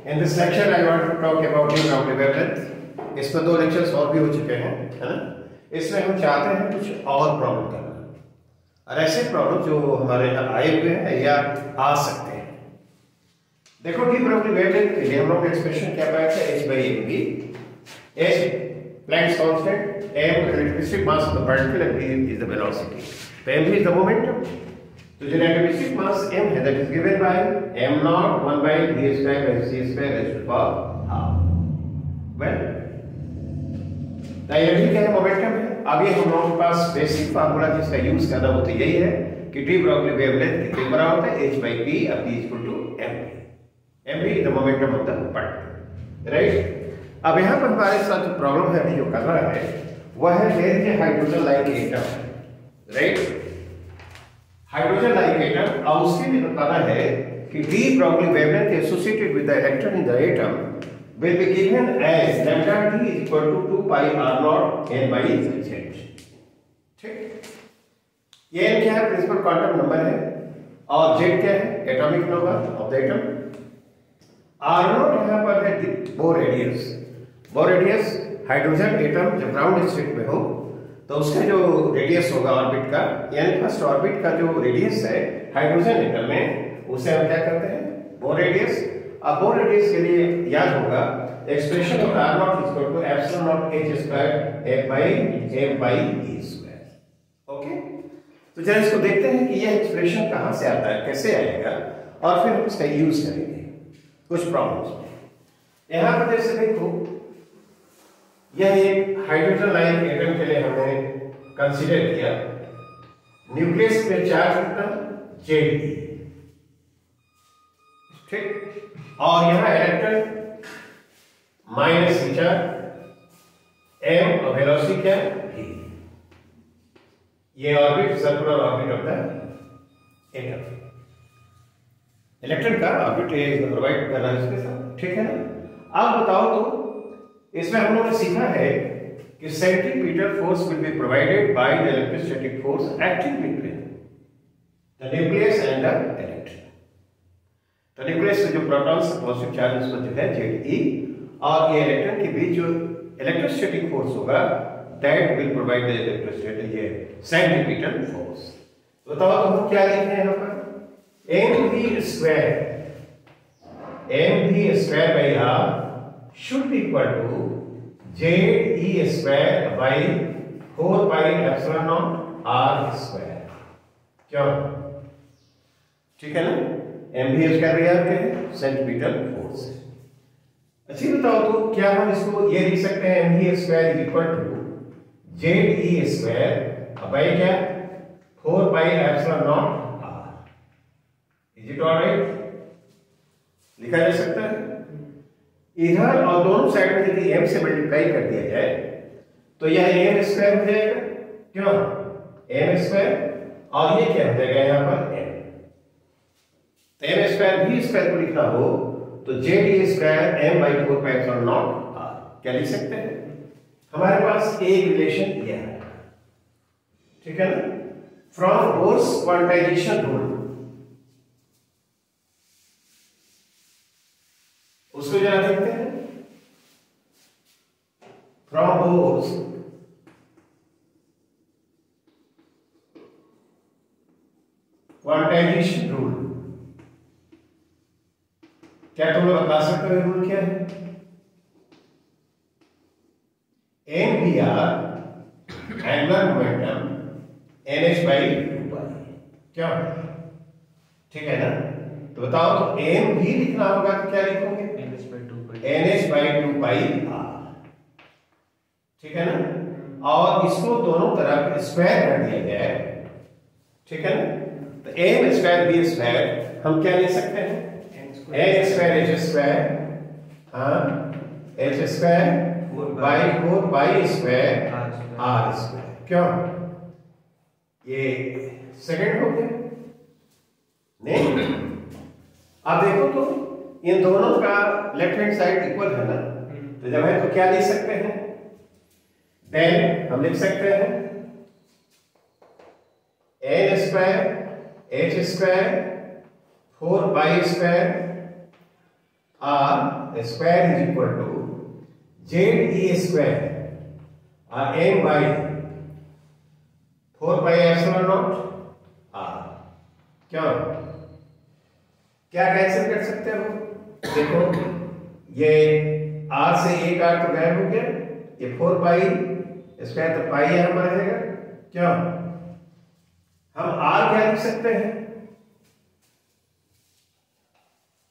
In this lecture, I want to talk about new Bernoulli wavelength. इसमें दो lectures और भी हो चुके हैं, है ना? इसमें हम चाहते हैं कुछ और प्रॉब्लम करना, और ऐसे प्रॉब्लम जो हमारे यहाँ आए हुए हैं या आ सकते हैं। देखो डी Bernoulli wavelength के लिए हम लोग एक्सप्रेशन क्या पाया था, h by mv, h Planck's constant, m relativistic mass of the particle, and v is the velocity. So mv is the momentum. तो जो relativistic mass m है, that is given by m naught 1 by v square by c square raised to the power half. Well, mv क्या है, momentum है। अब ये हम लोगों के पास बेसिक फार्मूला जिसका यूज करना होता है यही है कि डी Bernoulli wavelength कितने बराबर होता है, h by p, अब p equal to mv. mv is the momentum of the particle, right? अब यहाँ पर हमारे साथ जो प्रॉब्लम है अभी जो कर रहा है वह है there is hydrogen like atom, right? Hydrogen like atom, और उसके लिए बताना है कि de Bernoulli wavelength associated with the electron in the atom will be given as lambda t is equal to 2 pi r naught n by z. ठीक, ये n क्या है, प्रिंसिपल क्वांटम नंबर है, और z क्या है, atomic number of the atom. r naught यहाँ पर है bore radius. Bore radius hydrogen atom जब ग्राउंड स्टेट में हो तो उसका जो रेडियस होगा ऑर्बिट का, यानी फर्स्ट ऑर्बिट का जो रेडियस है हाइड्रोजन एटम में, उसे हम क्या करते हैं, बोर रेडियस। अब बोर रेडियस के लिए याद होगा expression of r naught is equal to epsilon naught h square m by e square. Okay, तो जरा इसको देखते हैं कि यह एक्सप्रेशन कहां से आता है, कैसे आएगा, और फिर हम इसका यूज करेंगे कुछ प्रॉब्लम्स में। यहां पर जैसे देखो, यह एक हाइड्रोजन लाइक एटम के लिए हमने कंसीडर किया। न्यूक्लियस पे चार्ज कितना, Ze, ठीक, और यहां इलेक्ट्रॉन माइनस चार्ज m और वेलोसिटी क्या है, v। ये ऑर्बिट सर्कुलर ऑर्बिट होता है एटम, इलेक्ट्रॉन का ऑर्बिट ऑर्बिट कर रहा है इसके साथ, ठीक है ना? अब बताओ तो इसमें हम लोगों ने सीखा है कि centripetal force will be provided by the electrostatic force acting between the nucleus and the electron. तो न्यूक्लियस में जो प्रोटॉन्स पॉजिटिव चार्ज उसमें जो है Ze, और ये इलेक्ट्रॉन के बीच जो इलेक्ट्रोस्टैटिक फोर्स होगा that will provide the electrostatic ये सेंट्रीपिटल फोर्स। तो बताओ हम क्या लिख रहे हैं यहाँ पर, mv square by r should be equal to Ze square by 4 pi epsilon naught r square। क्यों, ठीक है ना? mv स्क्वायर याद करें, सेंट्रीपिटल फोर्स। अच्छी बताओ तो क्या हम इसको ये लिख सकते हैं, mv square is equal to Ze square by क्या, 4 pi epsilon naught r। Is it alright? लिखा जा सकता है इधर, और दोनों साइड में यदि m से मल्टीप्लाई कर दिया जाए तो यह m स्क्वायर हो जाएगा, क्यों, m स्क्वायर, और ये क्या हो जाएगा यहाँ पर m। तो m स्क्वायर v स्क्वायर को लिखना हो तो Ze square m by 4 pi epsilon naught r। क्या लिख सकते हैं, हमारे पास एक रिलेशन यह है, ठीक है ना? फ्रॉम बोर्स क्वांटाइजेशन रूल, उसको जरा देखते हैं। फ्रॉम बोर्स क्वांटाइजेशन रूल, क्या तुम लोग बता सकते हो रूल क्या है? mvr angular momentum nh by 2 क्या, ठीक है ना? तो बताओ तो mv लिखना होगा तो क्या लिखोगे, nh by 2 pi r, ठीक है ना? और इसको दोनों तरफ स्क्वायर कर दिया गया है, ठीक है ना? तो m स्क्वायर b स्क्वायर हम क्या ले सकते हैं, h स्क्वायर h स्क्वायर, हाँ, h square by 4 pi square r square. क्यों, ये सेकंड हो गया नहीं? अब देखो तो इन दोनों का लेफ्ट हैंड साइड इक्वल है ना, तो जब है तो क्या लिख सकते हैं, देन हम लिख सकते हैं n square h square 4 pi square R square is equal to Z E square M by 4 pi epsilon naught R. क्यों क्या कैंसिल कर सकते हो? देखो ये आर से एक आर तो गायब हो गया, ये 4 पाई स्क्वायर तो पाई यहां पर रहेगा। क्यों हम आर क्या लिख सकते हैं?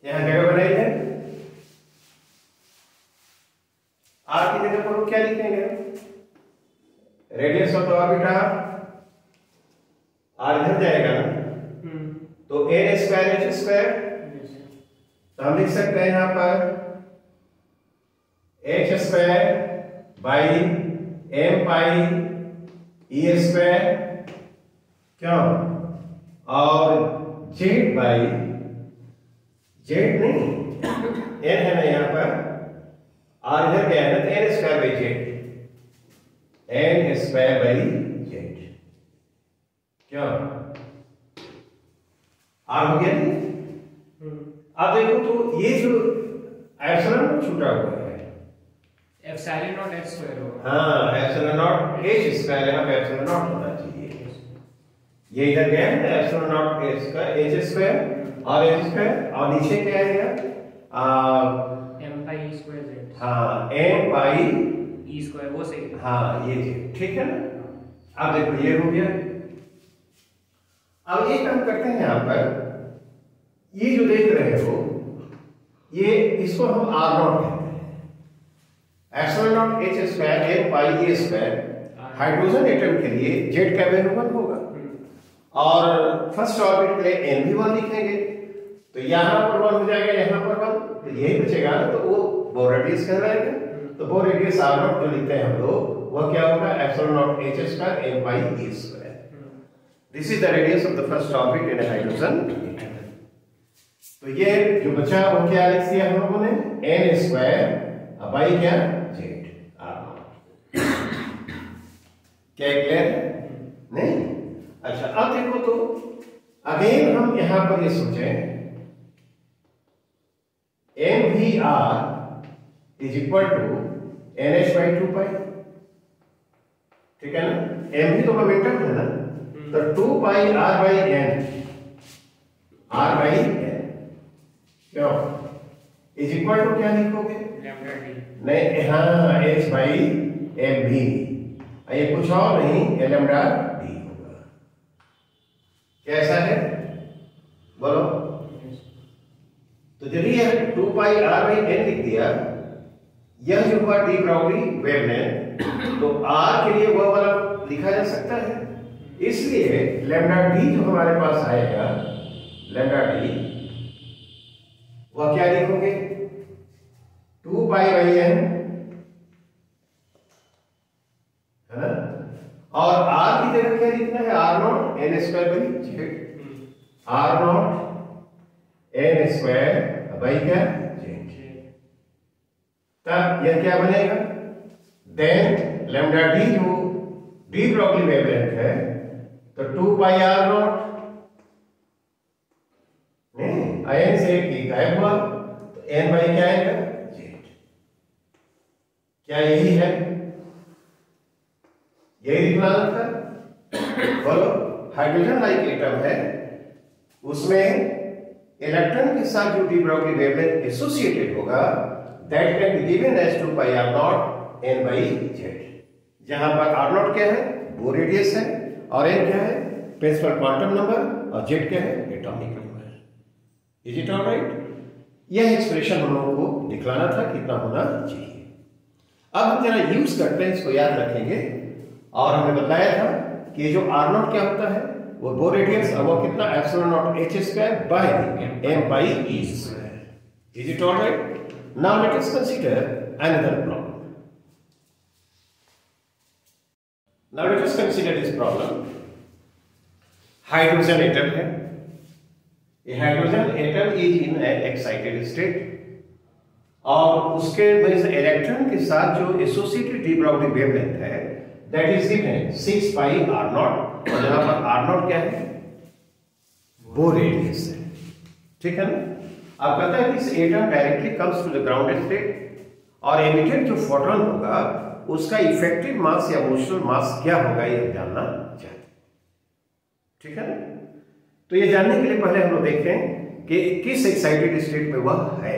यहां जगह बनाई है, आर की जगह पर क्या लिखेंगे? Radius of the orbit R इधर जाएगा ना, तो एन स्क्वायर एच स्क्वायर, तो हम लिख सकते हैं यहां पर H square by M pi E square. क्यों? और जेड बाई जेड नहीं, एन है ना यहां पर, आर इधर गया है ना, तो N square by Z, N square by Z. क्या आर हो गया नहीं? अब देखो तो ये जो एप्सिलॉन छूटा हुआ है, एप्सिलॉन नॉट एच स्क्वायर होगा। हाँ एप्सिलॉन नॉट एच स्क्वायर, यहाँ पे एप्सिलॉन नॉट होना चाहिए। ये इधर गया है एप्सिलॉन नॉट एच स्क्वायर और एच स्क्वायर, और नीचे क्या आएगा? M pi E square Z. हाँ एम पाई ई स्क्वायर, वो सही है। हाँ ये जेड, ठीक है ना। अब देखो ये हो गया। अब एक काम करते हैं यहां पर, ये जो देख रहे हो ये, इसको हम आर नॉट कहते हैं। Epsilon naught H square M pi A square hydrogen atom के लिए जेड का वैल्यू 1 होगा, और फर्स्ट ऑर्बिट के लिए एन भी 1 लिखेंगे, तो यहां पर 1 हो जाएगा, यहां पर 1, तो यही बचेगा ना, तो वो बोर रेडियस कहलाएगा। तो बोर रेडियस आर नॉट जो लिखते हैं हम लोग, वह क्या होगा? Epsilon naught H square M pi A square. This is the radius of the first orbit in hydrogen atom. तो ये जो बचा वो क्या लिख दिया हम लोगों ने? एन स्क्वायर बाई क्या? Z R naught. क्या क्लियर है? नहीं? अच्छा अब देखो तो अगेन हम यहां पर ये सोचें, M V R is equal to N H by 2 pi, ठीक है ना? एम भी तो मोमेंटम है ना, तो 2 pi R by N, R by N क्यों इज इक्वल टू क्या लिखोगे? Lambda D. नहीं, हाँ एच बाई एम भी, ये कुछ और नहीं, लैम्डा डी होगा। कैसा है बोलो? तो जब ये 2 पाई आर बाई एन लिख दिया, यह जो हुआ डी ब्राउली वेवलेंथ, तो आर के लिए वह वाला लिखा जा सकता है, इसलिए लैम्डा डी जो हमारे पास आएगा, लैम्डा डी, वह क्या लिखोगे? 2 पाई बाई एन, है ना, और आर की जगह क्या लिखना है? R naught N square by Z, R naught N square by क्या? जेड। तब यह क्या बनेगा? देन लैम्डा डी जो डी ब्रॉगली वेवलेंथ है, तो 2 पाई आर नॉट, नहीं एन से एक गायब हुआ, तो एन बाई क्या आएगा? जेड। क्या यही है? यही लिखना था। बोलो, हाइड्रोजन लाइक एटम है, उसमें इलेक्ट्रॉन के साथ जो डी ब्रॉगली वेवलेंथ एसोसिएटेड होगा, that can be given as 2 pi R naught N by Z, जहां पर आर नॉट क्या है? बोर रेडियस है, और एन क्या है? प्रिंसिपल क्वांटम नंबर, और जेड क्या है? Atomic number. Is it all right? यह एक्सप्रेशन हम लोगों को दिखलाना था कितना होना चाहिए। अब हम जरा यूज करते हैं, इसको याद रखेंगे। और हमने बताया था कि जो आर नॉट क्या होता है, वो बोर रेडियस, और वो कितना? Epsilon naught H square by M by E square. Is it all right? Now let us consider another problem. Now let us consider this problem. Hydrogen atom है, ये hydrogen atom is in excited state, और उसके electron के साथ जो associated de Broglie wavelength है, that is given 6 pi R naught, और यहां पर आर नॉट क्या है? बोर रेडियस है, ठीक है ना। अब कहता है कि atom directly comes to the ground state और एमिटेड जो फोटोन होगा उसका इफेक्टिव मास या मोशनल मास क्या होगा ये जानना चाहते हैं। ठीक है ना? तो ये जानने के लिए पहले हम लोग देखें कि किस एक्साइटेड स्टेट में वह है,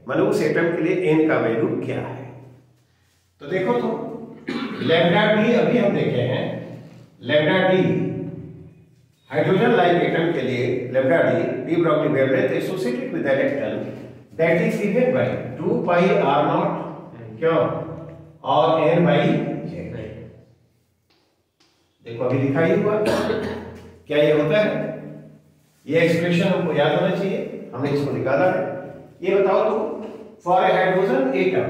मतलब उस एटम के लिए n का वैल्यू क्या है। तो देखो तो लैम्डा डी अभी हम देखे हैं, lambda D hydrogen like atom के लिए lambda D D Broglie wavelength associated with electron that is given by 2 pi r not क्यों और n बाई j। देखो अभी लिखा ही हुआ, क्या ये होता है? ये एक्सप्रेशन हमको याद होना चाहिए, हमने इसको निकाला है। ये बताओ तो फॉर ए हाइड्रोजन एटम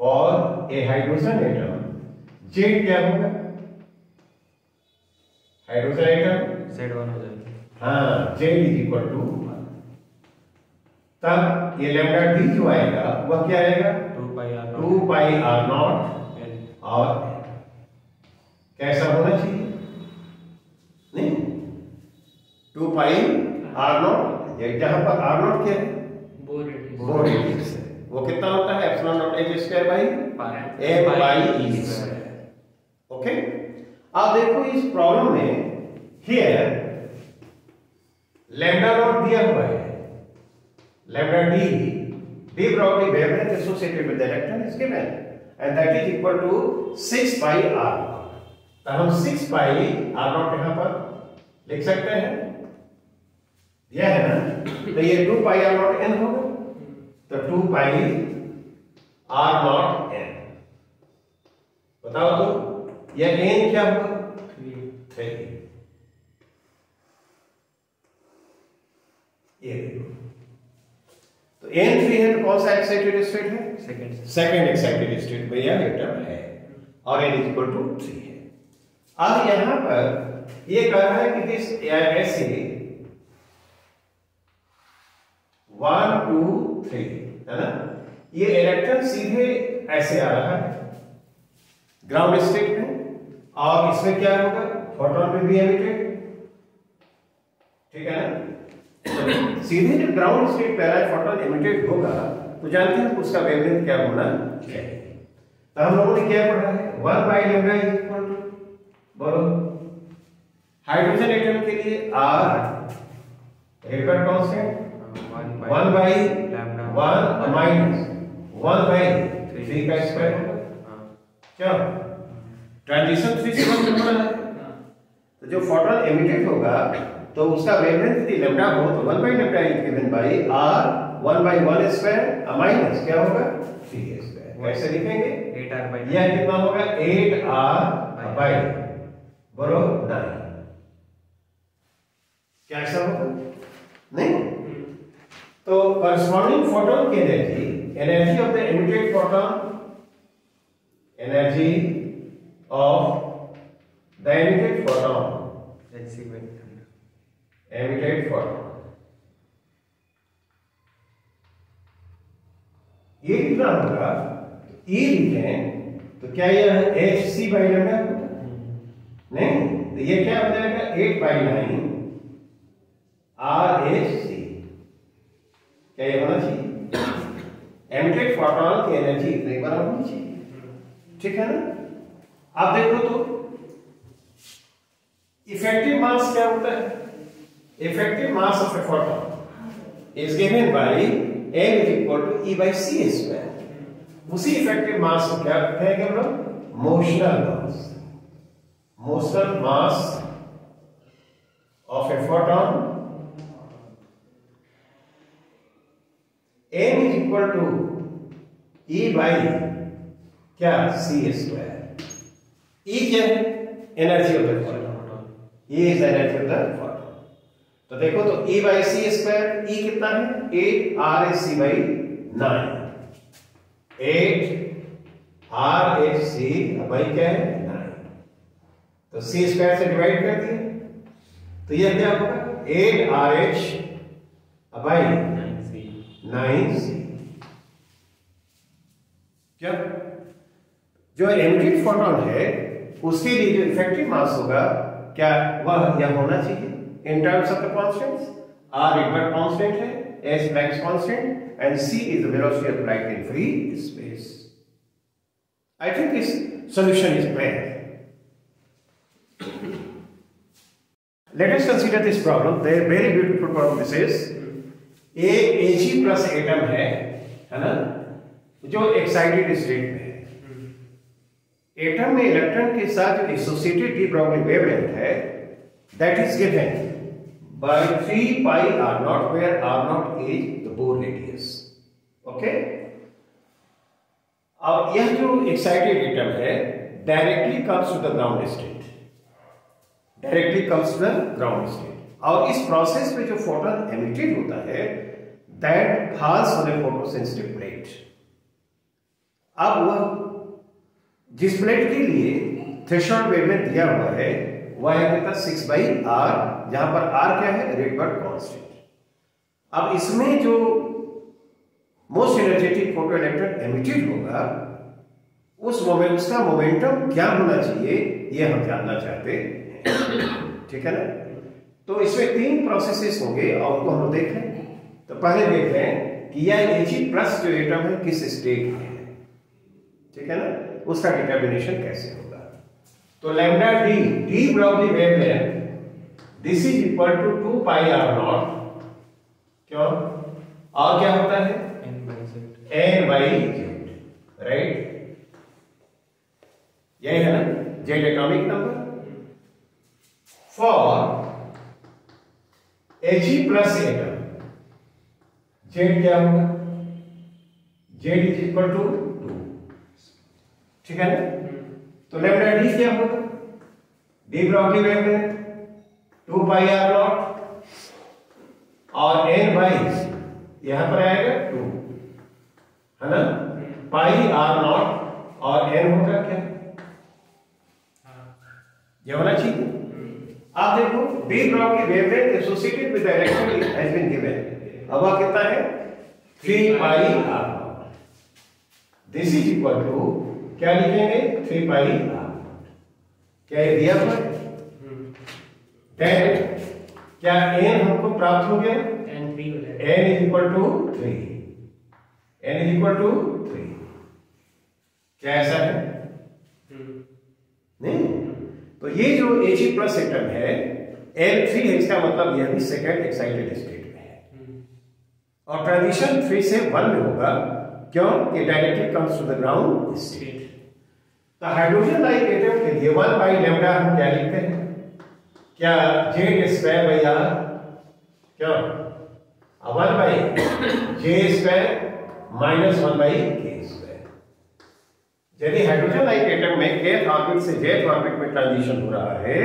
और ए हाइड्रोजन एटम जेड क्या होगा? हाइड्रोजन एटम Z1 हो जाएगा। हाँ, जेड इज इक्वल टू, तब ये लैम्डा डी जो आएगा वह क्या आएगा? 2 पाई r नॉट और कैसा होना चाहिए? नहीं, 2 पाई r नॉट, जहां पर r नॉट क्या है? बोर रेडियस है, वो कितना होता है? Epsilon naught h square by m by e square. Okay, अब देखो इस प्रॉब्लम में हियर लैम्डा नॉट दिया हुआ है, lambda d Broglie wavelength associated with the electron is given and that is equal to 6 pi r naught। तो हम 6 pi r naught यहां पर लिख सकते हैं, यह है ना? तो ये 2 pi r naught n होगा, तो 2 pi r naught n। बताओ तो यह n क्या होगा? 3। ये देखो तो n3 है, तो कौन सा एक्साइटेड स्टेट है? सेकंड एक्साइटेड स्टेट में यह एटम है और n इक्वल टू 3 है। अब यहां पर ये कह रहा है कि दिस ऐसे 1 2 3 है ना, ये इलेक्ट्रॉन सीधे ऐसे आ रहा है ग्राउंड स्टेट में और इसमें क्या होगा? फोटोन में भी एमिटेड। ठीक है ना? सीधे जब ग्राउंड स्टेट पे आ रहा है, फोटोन एमिटेड होगा, तो जानते हैं उसका वेवलेंथ क्या होना चाहिए। तो हम लोगों ने क्या पढ़ा है? 1 by lambda is equal to, बोलो, हाइड्रोजन एटम के लिए r रेपर constant 1 by lambda 1 minus 1 by 3 का स्क्वायर होगा। क्या ट्रांजिशन 3 से 1 में होना है, तो जो फोटोन एमिटेड होगा तो उसका वेवलेंथ यदि लैम्डा हो तो 1 by lambda is given by r 1 by 1 square minus क्या होगा? 3 स्क्वायर। कैसे लिखेंगे? 8r बाई, यह कितना होगा? 8r बाई बोलो 9। क्या ऐसा होगा? नहीं, तो करस्पॉन्डिंग फोटोन की energy of the emitted photon, energy of the emitted photon, emitted photon, ये कितना होगा? E लिखें तो क्या यह hc बाई लैम्डा होगा? नहीं, तो ये क्या हो जाएगा? 8 बाई 9 RHc। क्या ये होना चाहिए? एमिटेड फोटोन की एनर्जी इतने बराबर होनी चाहिए। ठीक है ना? आप देखो तो इफेक्टिव मास क्या होता है? Effective mass of a photon is given by m is equal to e by c square। उसी इफेक्टिव मास को क्या कहेंगे हम लोग? Motional mass. Motional mass of a photon m is equal to e by क्या? c square। e क्या है? Energy of the photon, e is energy of the photon. तो देखो तो E by c square, E कितना है? 8 RHc by 9, 8 RHc by क्या है? 9। तो C स्क्वायर से डिवाइड कर दिए तो यह क्या होगा? 8 RH बाई 9C। क्या जो एमिटेड फोटोन है उसके लिए जो इफेक्टिव मास होगा क्या वह यह होना चाहिए in terms of the constants R Rydberg constant है, S Planck's constant, and C is the velocity of light in free space. I think this solution is clear. Let us consider this problem. The very beautiful problem this is. एक Ag plus atom है ना, जो excited state में है। Atom में electron के साथ जो एसोसिएटेड डी ब्रॉगली वेवलेंथ है, that is given by 3 pi r naught, where r naught is the Bohr radius. Okay? अब यह जो एक्साइटेड एटम है directly comes to the ground state, directly comes to the ground state, और इस process में जो photon emitted होता है that falls on a photosensitive plate. अब वह जिस प्लेट के लिए थ्रेशोल्ड वेवलेंथ दिया हुआ है वह है 6/r, जहां पर r क्या है, Rydberg कांस्टेंट। अब इसमें जो most energetic photo electron emitted होगा उस मोमेंट, उसका मोमेंटम क्या होना चाहिए ये हम जानना चाहते हैं। ठीक है ना? तो इसमें 3 प्रोसेसेस होंगे और उनको हम देख लें। तो पहले देख रहे हैं कि यह Ag प्लस जो एटम है किस स्टेट में है। ठीक है ना? उसका डिटर्मिनेशन कैसे होगा। तो lambda de Broglie wavelength this is equal to 2 pi r naught, क्यों, और क्या होता है n by z, राइट? यही है ना, z atomic number for Ag plus atom. z क्या होगा, z इज इक्वल टू 2, ठीक है ना? तो लैम्डा डी क्या होगा, D Broglie wavelength 2 pi r naught और n बाई यहां पर आएगा 2, है ना, pi r naught और n होगा क्या, ये होना चाहिए। आप देखो de Broglie wavelength associated with the electron has been given. अब वह कितना है 3 pi r naught। This is equal to क्या लिखेंगे 3 pi r naught। क्या ये दिया हुआ है? देन क्या n हमको प्राप्त हो गया, n3 हो जाएगा, n is equal to 3, n is equal to 3। क्या ऐसा है? नहीं। तो ये जो Ag प्लस एटम है L3 है, इसका मतलब यह भी सेकंड एक्साइटेड स्टेट में है और ट्रांजिशन 3 से 1 में होगा, क्यों कि directly comes to the ground state. तो हाइड्रोजन लाइक एटम के लिए 1 बाई लैम्डा हम क्या लिखते हैं, क्या z स्क्वायर बाई r, क्यों 1 by j square minus 1 by k square. यदि हाइड्रोजन लाइक एटम में kth ऑर्बिट से jth ऑर्बिट में ट्रांजिशन हो रहा है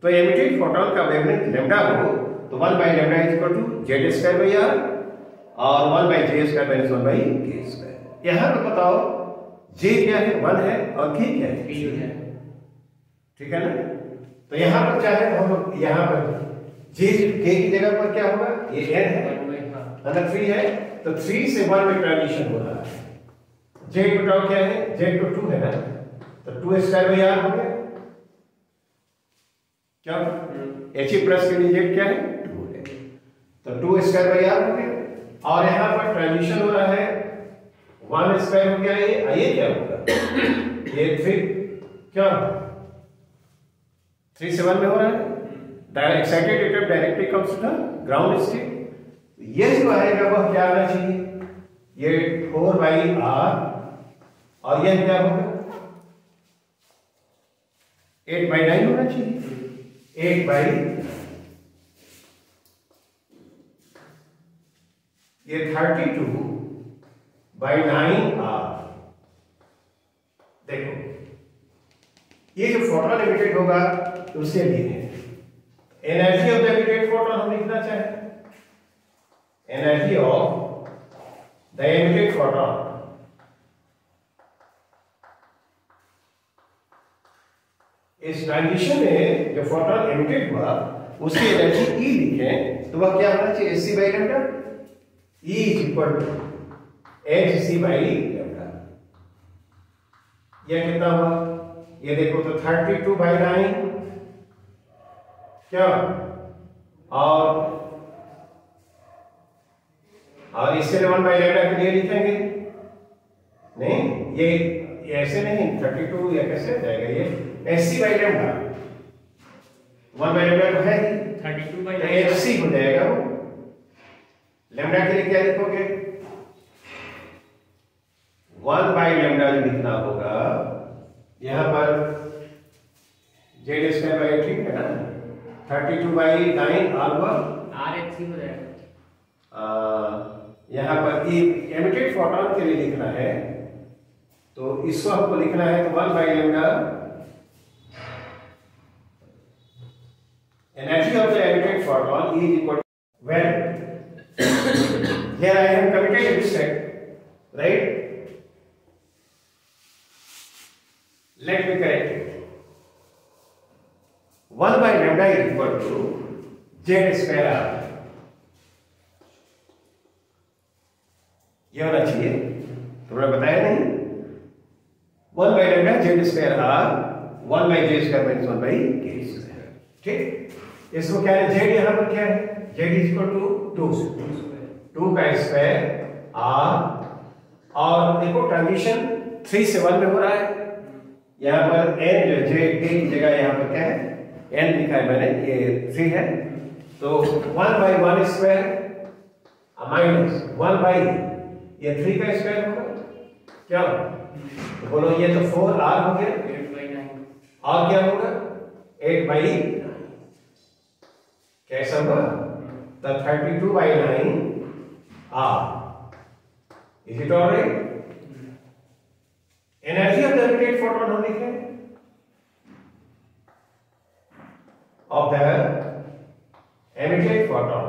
तो एमिटेड फोटोन का वेवलेंथ लैम्डा हो तो 1 by lambda is equal to z square by r और 1 by j square minus 1 by k square. यहां पर बताओ j क्या है, 1 है और k क्या है, 3 है। ठीक है ना? तो यहां पर चाहे तो हम लोग यहां पर j k की जगह पर क्या होगा, ये n है ना, 3 है तो 3 से 1 में ट्रांजिशन हो रहा है। z बताओ क्या है, z तो 2 है ना, तो 2 स्क्वायर बाई r हो गया, क्या H प्लस के लिए z क्या है 2 है, तो 2 स्क्वायर बाई r हो गया। और यहां पर ट्रांजिशन हो रहा है 1 स्क्वायर हो गया, ये क्या होगा, ये 3, क्या 3 से 1 में हो रहा है, direct excited atom directly comes to the ground state. ये जो आएगा वह क्या आना चाहिए, ये 4 बाई r और यह क्या होगा 8 बाई 9 होना चाहिए, 8 बाई ये 32 बाई 9r। देखो ये जो फोटोन एमिटेड होगा तो उसके लिए है energy of the emitted photon हम लिखना चाहें, energy of the emitted photon इस ट्रांजिशन में जो फोटोन एमिटेड हुआ उसकी एनर्जी E लिखें तो वह क्या होना चाहिए, Hc by lambda, E is equal to Hc by lambda. यह कितना हुआ, ये देखो तो 32 बाई 9 क्या और और इसके लिए 1 बाई लैम्डा के लिए लिखेंगे नहीं, ये ऐसे नहीं 32 या कैसे हो जाएगा ये H by lambda 1 by lambda तो है ही 32 बाई एच सी हो जाएगा वो। लैम्डा के लिए क्या लिखोगे 1 बाई लैम्डा लिखना होगा यहां पर जेड स्क्वायर बाई ठीक है ना 32 बाई 9 आर वर्ग आर एच सी हो जाएगा। यहां पर ये एमिटेड फोटॉन के लिए लिखना है तो इसको हमको लिखना है तो 1 by lambda energy of the emitted photon is equal to when here I have committed a mistake right let me correct it 1 by lambda is equal to z square r ये होना चाहिए तुमने बताया नहीं 1 by lambda z square r 1 by j square minus 1 by k square ठीक। इसको क्या है z यहां पर क्या है z is equal to 2 का स्क्वायर r और देखो ट्रांजिशन 3 से 1 में हो रहा है यहां पर n जो j k की जगह यहां पर क्या है n लिखा है मैंने ये 3 है तो 1 by 1 स्क्वायर माइनस 1 by ये 3 का स्क्वायर होगा क्या तो बोलो ये तो 4r हो गया 8 बाई 9 और क्या होगा 8 by 9 कैसा होगा तो 32 by 9 r is it all right energy of the emitted photon हम लिखे of the emitted photon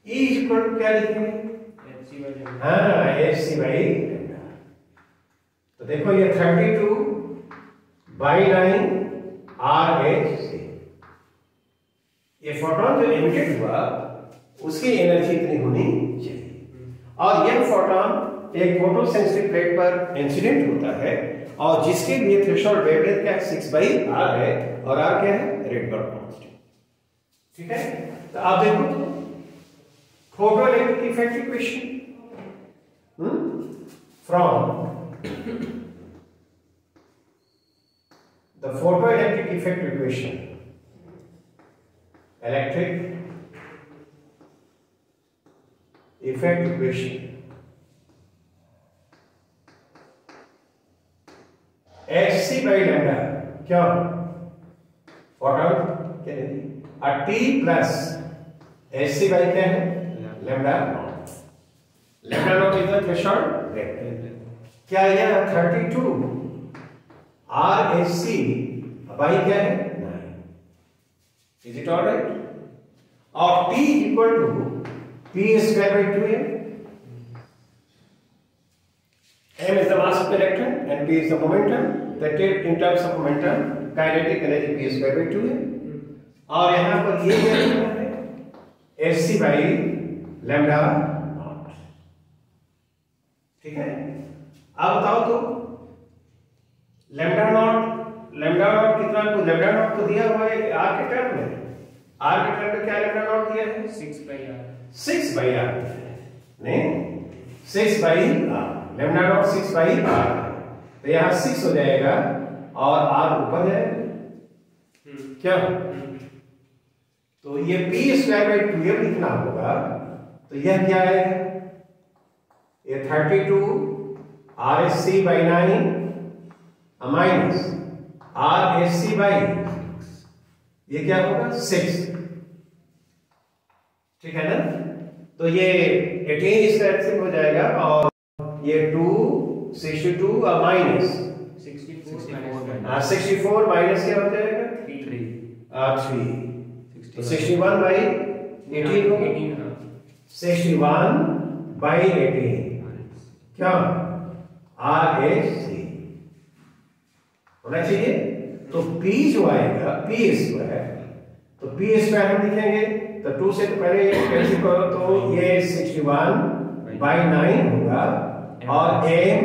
E is equal to क्या लिखेंगे एच सी बाई लैम्डा। हाँ एच सी बाई लैम्डा तो देखो ये 32 बाई 9 आर एच सी ये फोटोन जो एमिटेड हुआ उसकी एनर्जी इतनी होनी चाहिए और यह फोटोन एक फोटो सेंसिटिव प्लेट पर इंसिडेंट होता है और जिसके लिए थ्रेशोल्ड वेवलेंथ क्या है 6 बाई आर है और आर क्या है रेडबर्ग कांस्टेंट ठीक है। तो आप देखो photoelectric effect equation from the photoelectric effect equation electric effect equation hc by lambda क्या photon क्या है t plus hc by क्या है lambda naught lambda naught is the threshold क्या यह 32 RSC by क्या है 9 is it all right और T is equal to P square by 2m m is the mass of the electron and P is the momentum that in terms of momentum kinetic energy P square by 2m और यहां पर ये क्या लिखना है SC by lambda naught ठीक है। अब बताओ तो लैम्डा नॉट कितना को लैम्डा नॉट तो दिया हुआ है आर के टर्म में क्या लैम्डा नॉट दिया है 6 बाई आर नहीं 6 by r lambda naught 6 by r तो यहाँ 6 हो जाएगा और आर ऊपर जाएगा क्या तो ये पी स्क्वायर बाई 2m लिखना होगा तो यह क्या है ये 32 RSC by 9 minus RSC by ये क्या होगा 6 ठीक है ना तो ये 18 इस तरह से हो जाएगा और ये 262 माइनस 64 माइनस क्या हो जाएगा 3 तो 61 by 18 होगा 61 by 18 क्या RSC होना चाहिए तो P जो आएगा P स्क्वायर तो P स्क्वायर हम लिखेंगे तो 2 से तो पहले कैंसिल करो तो ये 61 by 9 होगा और M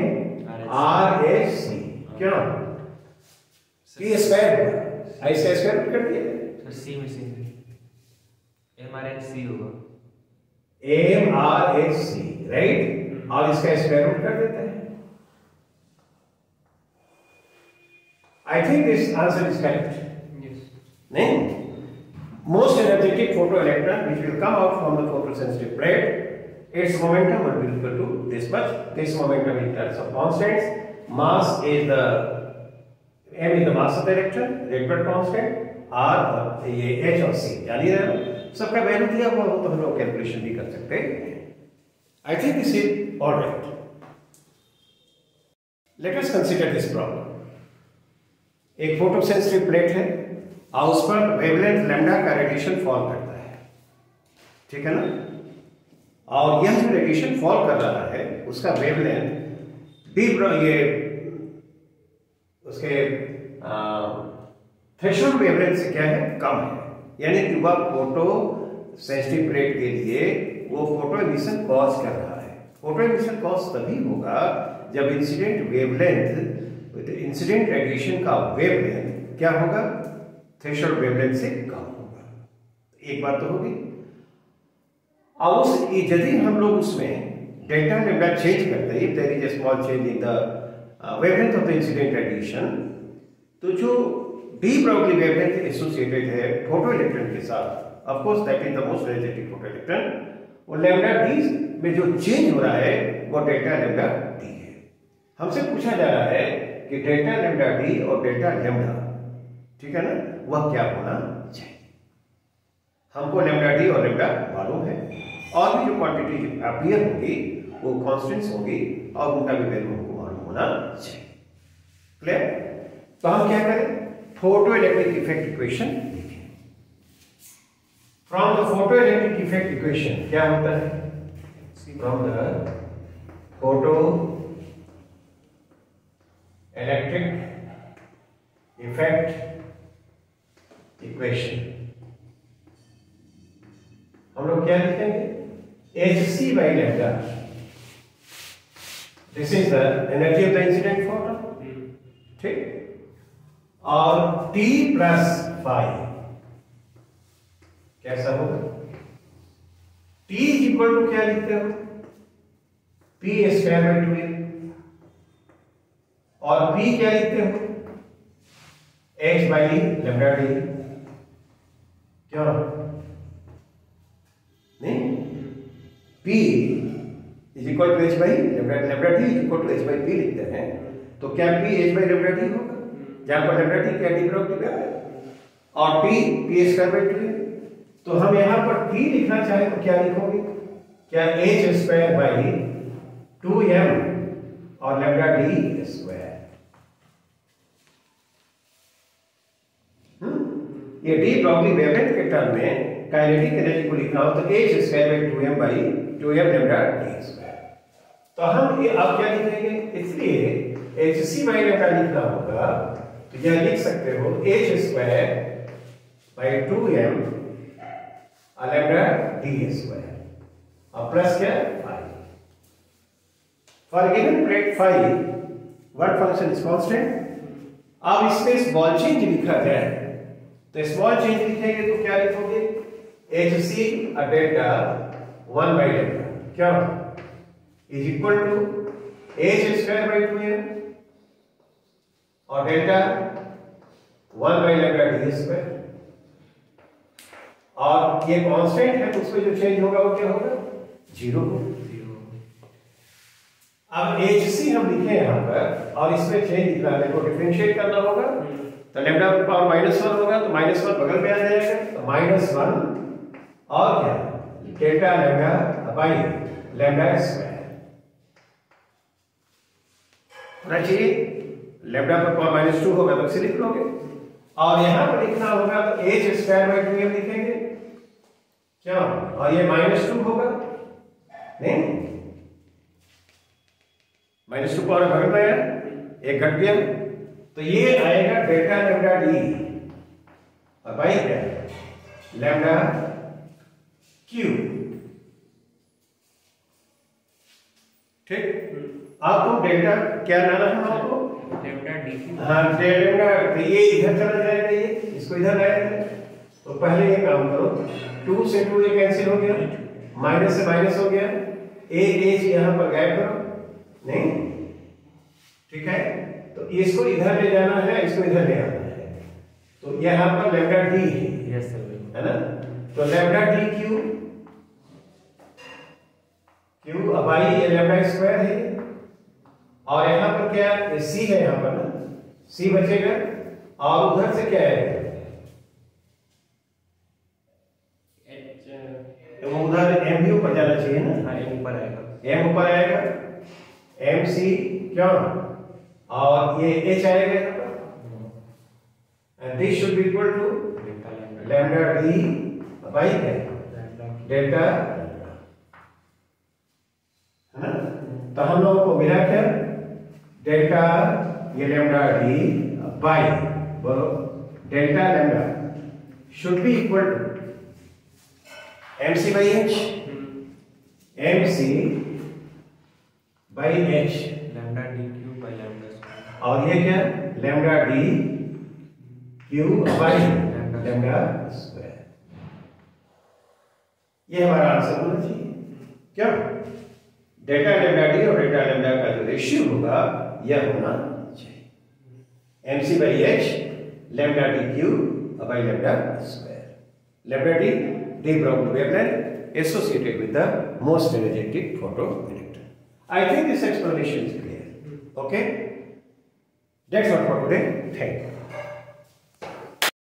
RSC क्यों P स्क्वायर होगा ऐसे स्क्वायर कर दिया तो सी में C M R H C होगा। MRHC, राइट, और इसका स्क्वायर रूट कर देते हैं। I think this answer is correct. नहीं, most energetic photoelectron which will come out from the photosensitive plate, its momentum will be equal to this much. This momentum in terms of constants, mass is the m is the mass of the electron, Rydberg constant, r ये h और c यानी सबका value दिया हुआ हो तो हम लोग कैलकुलेशन भी कर सकते हैं। I think this is all right. Late us consider this problem. एक फोटोसेंसिटिव प्लेट है और उस पर वेवलेंथ लैम्डा का रेडिएशन फॉल करता है, ठीक है ना, और यह जो रेडिएशन फॉल कर रहा है उसका वेवलेंथ डीप ये उसके थ्रेशोल्ड वेवलेंथ से क्या है, कम है, यानी कि वह फोटो सेंसिटिव प्लेट के लिए वो फोटो एमिशन कॉज कर रहा है। फोटो एमिशन कॉज तभी होगा जब इंसिडेंट वेवलेंथ, इंसिडेंट रेडिएशन का वेवलेंथ क्या होगा, थ्रेशोल्ड वेवलेंथ से कम होगा। एक बात तो होगी। और उस यदि हम लोग उसमें डेल्टा लैम्डा चेंज करते हैं, there is a small change in the wavelength of the incident radiation, तो जो डी ब्रॉगली वेवलेंथ एसोसिएटेड है फोटो इलेक्ट्रॉन के साथ, of course that is the most energetic photo electron, वो लैम्डा डी में जो चेंज हो रहा है वो डेल्टा लैम्डा डी है। हमसे पूछा जा रहा है कि डेल्टा लैम्डा डी और डेल्टा लैम्डा, ठीक है ना, वह क्या होना चाहिए। हमको लैम्डा डी और लैम्डा मालूम है, और भी जो क्वांटिटी अपीयर होगी वो कांस्टेंट्स होगी और उनका भी वैल्यू हमको मालूम होना चाहिए। क्लियर? तो हम क्या करें, फोटो इलेक्ट्रिक इफेक्ट इक्वेशन लिखें। From the photo electric effect equation क्या होता है, from the photo electric effect equation हम लोग क्या लिखेंगे, hc by lambda, this is the energy of the incident photo, ठीक, और t प्लस फाइव कैसा होगा, t इज इक्वल टू क्या लिखते हो, p स्क्वायर बाय 2a, और p क्या लिखते हो, h बाई लैम्डा डी, क्या नहीं, p is equal to h by lambda, lambda d is equal to h by p लिखते हैं, तो क्या p h by lambda d होगा, जहां पर लैम्डा डी क्या डी ब्रॉगली है, और t p स्क्वायर बाई 2 है। तो हम यहां पर t लिखना चाहे तो क्या लिखोगे, क्या h स्क्वायर बाई 2m और लैम्डा डी स्क्वायर, ये डी ब्रॉगली वेवलेंथ के टर्म में काइनेटिक एनर्जी को लिखना हो तो h square by 2m by 2m lambda d square. तो हम ये अब क्या लिखेंगे, इसलिए hc बाई लैम्डा लिखना होगा, तो यह लिख सकते हो h square by 2m lambda d square और प्लस क्या 5। For given plate 5 work function is constant. अब इसमें स्मॉल चेंज लिखा जाए तो स्मॉल चेंज लिखेंगे तो क्या लिखोगे, hc डेल्टा 1 बाई डेल्टा क्या is equal to h square by 2m और delta 1 by lambda d square, और ये कांस्टेंट है तो उसमें जो चेंज होगा वो क्या होगा, 0 होगा। अब hc हम लिखे यहां पर और इसमें चेंज निकालने को डिफरेंशिएट करना होगा, तो लैम्डा पावर -1 होगा तो -1 बगल में आ जाएगा, तो -1 और क्या delta lambda by lambda square, रखिए लैम्डा पर पावर -2 होगा तो इसे लिख लोगे, और यहां पर लिखना होगा तो h स्क्वायर बाई 2m लिखेंगे क्या, और ये -2 होगा, नहीं -2 पावर बगल में आया, एक घट गया, तो ये आएगा डेल्टा लैम्डा डी और बाई क्या लैम्डा क्यू, ठीक। आपको डेल्टा क्या लाना है आपको, लैम्डा डी, हाँ लैम्डा, तो ये इधर चला जाएगा, ये इसको इधर लाएंगे पहले ये काम करो, 2 से 2 ये कैंसिल हो गया, माइनस से माइनस हो गया, एच यहां पर गायब करो, नहीं ठीक है। तो इसको इधर ले जाना है, इसको इधर ले आना है, तो यहां पर लैम्डा डी है ना, तो लैम्डा डी क्यू बाई ये लैम्डा स्क्वायर है, और यहां पर क्या सी है, यहां पर ना सी बचेगा, और उधर से क्या है तो उधर एम भी ऊपर जाना चाहिए ना, हाँ एम ऊपर आएगा, एम ऊपर आएगा, एम सी क्यों, और ये एच आएगा यहाँ पर, and this should be equal to lambda d by क्या डेल्टा, है ना। तो हम लोगों को मिला क्या, डेल्टा ये लैम्डा डी बाई, बोलो delta lambda should be equal to MC by H, MC by H, lambda d q by lambda square, और ये क्या lambda d q by lambda square, ये हमारा आंसर होना चाहिए। क्या डेल्टा लैम्डा डी और डेल्टा लैम्डा का जो रेशियो होगा यह होना चाहिए, MC by H lambda d q by lambda square, lambda D de Broglie wavelength associated with the most energetic photoelectron. I think this explanation is clear. Okay, that's all for today. Thank you.